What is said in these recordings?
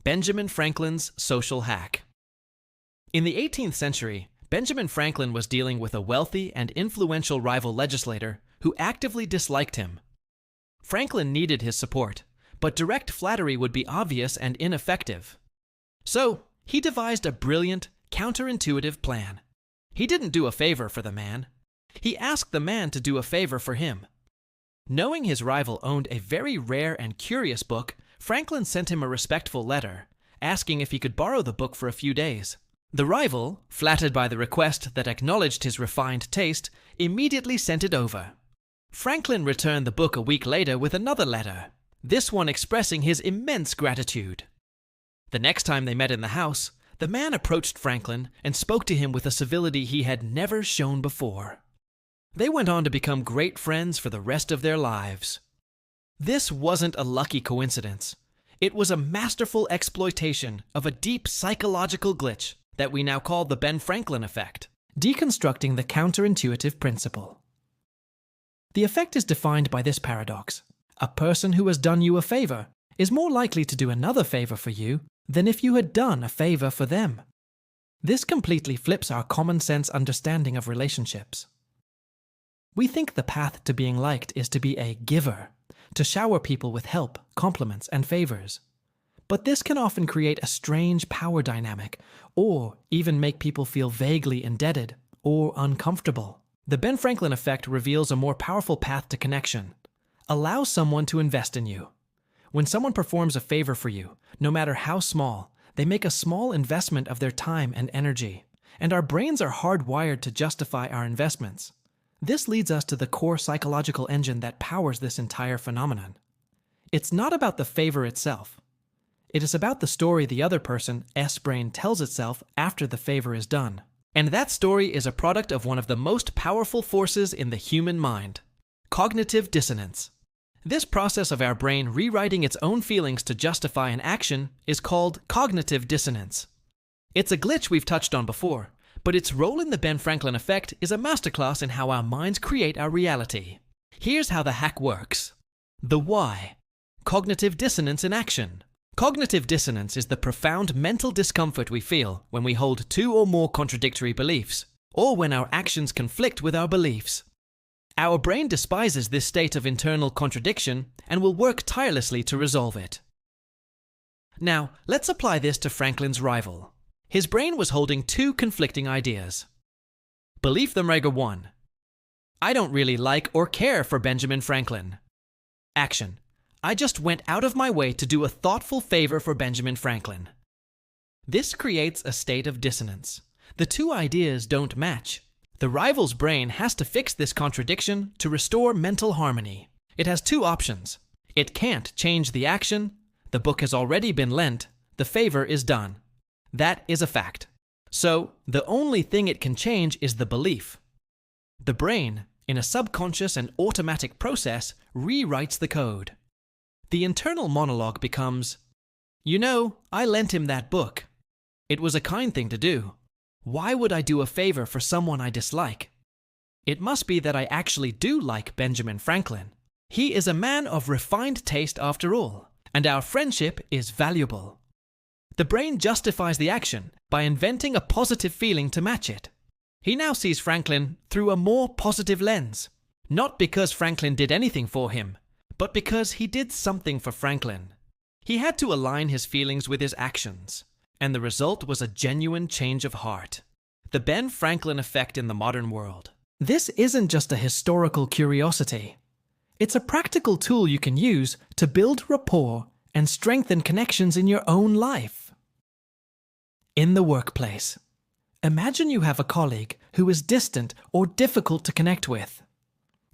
Benjamin Franklin's social hack. In the 18th century, Benjamin Franklin was dealing with a wealthy and influential rival legislator who actively disliked him. Franklin needed his support, but direct flattery would be obvious and ineffective. So, he devised a brilliant, counterintuitive plan. He didn't do a favor for the man. He asked the man to do a favor for him. Knowing his rival owned a very rare and curious book, Franklin sent him a respectful letter, asking if he could borrow the book for a few days. The rival, flattered by the request that acknowledged his refined taste, immediately sent it over. Franklin returned the book a week later with another letter, this one expressing his immense gratitude. The next time they met in the house, the man approached Franklin and spoke to him with a civility he had never shown before. They went on to become great friends for the rest of their lives. This wasn't a lucky coincidence. It was a masterful exploitation of a deep psychological glitch that we now call the Ben Franklin effect, deconstructing the counterintuitive principle. The effect is defined by this paradox. A person who has done you a favor is more likely to do another favor for you than if you had done a favor for them. This completely flips our common sense understanding of relationships. We think the path to being liked is to be a giver, to shower people with help, compliments, and favors. But this can often create a strange power dynamic, or even make people feel vaguely indebted or uncomfortable. The Ben Franklin effect reveals a more powerful path to connection. Allow someone to invest in you. When someone performs a favor for you, no matter how small, they make a small investment of their time and energy, and our brains are hardwired to justify our investments. This leads us to the core psychological engine that powers this entire phenomenon. It's not about the favor itself. It is about the story the other person, S-brain, tells itself after the favor is done. And that story is a product of one of the most powerful forces in the human mind, cognitive dissonance. This process of our brain rewriting its own feelings to justify an action is called cognitive dissonance. It's a glitch we've touched on before, but its role in the Ben Franklin effect is a masterclass in how our minds create our reality. Here's how the hack works. The why. Cognitive dissonance in action. Cognitive dissonance is the profound mental discomfort we feel when we hold two or more contradictory beliefs, or when our actions conflict with our beliefs. Our brain despises this state of internal contradiction and will work tirelessly to resolve it. Now, let's apply this to Franklin's rival. His brain was holding two conflicting ideas. Belief number 1. I don't really like or care for Benjamin Franklin. Action. I just went out of my way to do a thoughtful favor for Benjamin Franklin. This creates a state of dissonance. The two ideas don't match. The rival's brain has to fix this contradiction to restore mental harmony. It has two options. It can't change the action. The book has already been lent. The favor is done. That is a fact. So, the only thing it can change is the belief. The brain, in a subconscious and automatic process, rewrites the code. The internal monologue becomes, you know, I lent him that book. It was a kind thing to do. Why would I do a favor for someone I dislike? It must be that I actually do like Benjamin Franklin. He is a man of refined taste after all, and our friendship is valuable. The brain justifies the action by inventing a positive feeling to match it. He now sees Franklin through a more positive lens, not because Franklin did anything for him, but because he did something for Franklin. He had to align his feelings with his actions, and the result was a genuine change of heart. The Ben Franklin effect in the modern world. This isn't just a historical curiosity. It's a practical tool you can use to build rapport and strengthen connections in your own life. In the workplace. Imagine you have a colleague who is distant or difficult to connect with.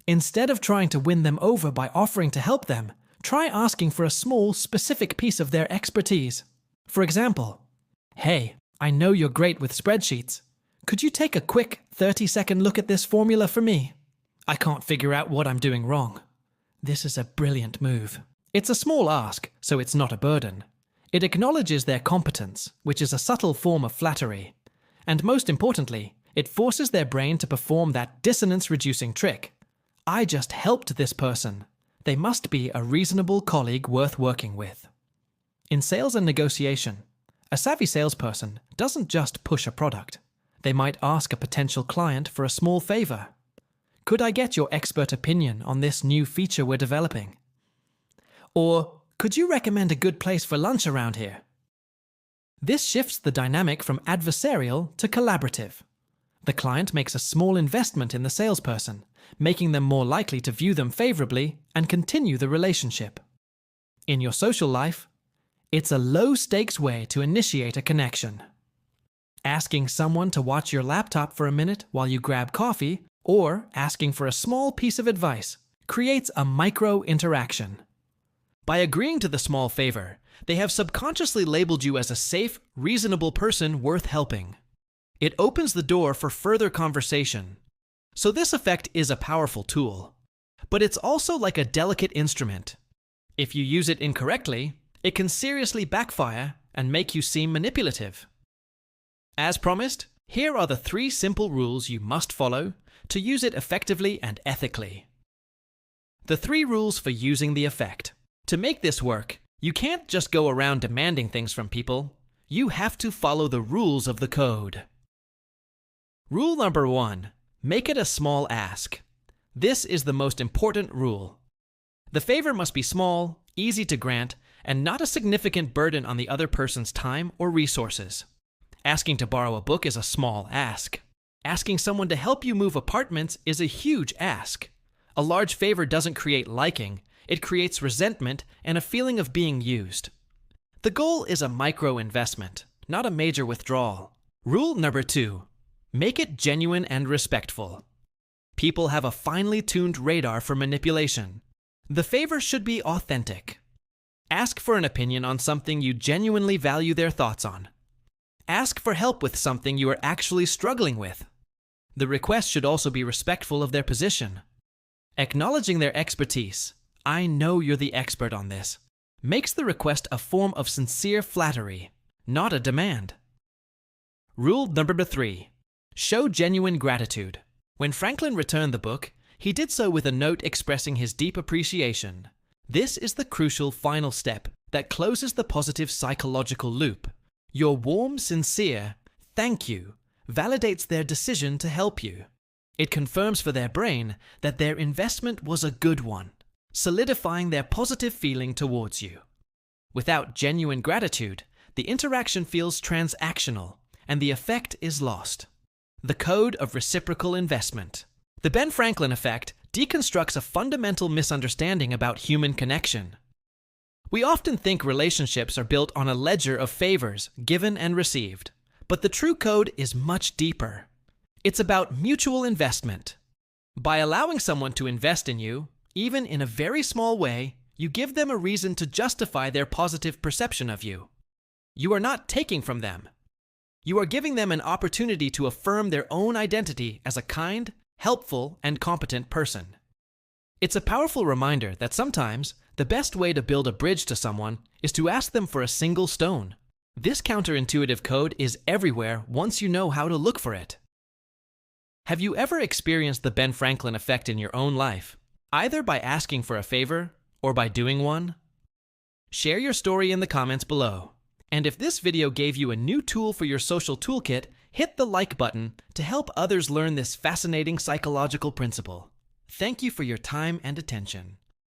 Instead of trying to win them over by offering to help them, try asking for a small, specific piece of their expertise. For example, hey, I know you're great with spreadsheets. Could you take a quick 30-second look at this formula for me? I can't figure out what I'm doing wrong. This is a brilliant move. It's a small ask, so it's not a burden. It acknowledges their competence, which is a subtle form of flattery. And most importantly, it forces their brain to perform that dissonance-reducing trick. I just helped this person. They must be a reasonable colleague worth working with. In sales and negotiation, a savvy salesperson doesn't just push a product. They might ask a potential client for a small favor. Could I get your expert opinion on this new feature we're developing? Or, could you recommend a good place for lunch around here? This shifts the dynamic from adversarial to collaborative. The client makes a small investment in the salesperson, making them more likely to view them favorably and continue the relationship. In your social life, it's a low-stakes way to initiate a connection. Asking someone to watch your laptop for a minute while you grab coffee, or asking for a small piece of advice, creates a micro-interaction. By agreeing to the small favor, they have subconsciously labeled you as a safe, reasonable person worth helping. It opens the door for further conversation. So this effect is a powerful tool. But it's also like a delicate instrument. If you use it incorrectly, it can seriously backfire and make you seem manipulative. As promised, here are the 3 simple rules you must follow to use it effectively and ethically. The 3 rules for using the effect. To make this work, you can't just go around demanding things from people. You have to follow the rules of the code. Rule number 1. Make it a small ask. This is the most important rule. The favor must be small, easy to grant, and not a significant burden on the other person's time or resources. Asking to borrow a book is a small ask. Asking someone to help you move apartments is a huge ask. A large favor doesn't create liking, it creates resentment and a feeling of being used. The goal is a micro-investment, not a major withdrawal. Rule number 2. Make it genuine and respectful. People have a finely tuned radar for manipulation. The favor should be authentic. Ask for an opinion on something you genuinely value their thoughts on. Ask for help with something you are actually struggling with. The request should also be respectful of their position. Acknowledging their expertise, I know you're the expert on this, makes the request a form of sincere flattery, not a demand. Rule number 3. Show genuine gratitude. When Franklin returned the book, he did so with a note expressing his deep appreciation. This is the crucial final step that closes the positive psychological loop. Your warm, sincere thank you validates their decision to help you. It confirms for their brain that their investment was a good one, solidifying their positive feeling towards you. Without genuine gratitude, the interaction feels transactional, and the effect is lost. The code of reciprocal investment. The Ben Franklin effect deconstructs a fundamental misunderstanding about human connection. We often think relationships are built on a ledger of favors given and received, but the true code is much deeper. It's about mutual investment. By allowing someone to invest in you, even in a very small way, you give them a reason to justify their positive perception of you. You are not taking from them. You are giving them an opportunity to affirm their own identity as a kind, helpful, and competent person. It's a powerful reminder that sometimes the best way to build a bridge to someone is to ask them for a single stone. This counterintuitive code is everywhere once you know how to look for it. Have you ever experienced the Ben Franklin effect in your own life, either by asking for a favor or by doing one? Share your story in the comments below. And if this video gave you a new tool for your social toolkit, hit the like button to help others learn this fascinating psychological principle. Thank you for your time and attention.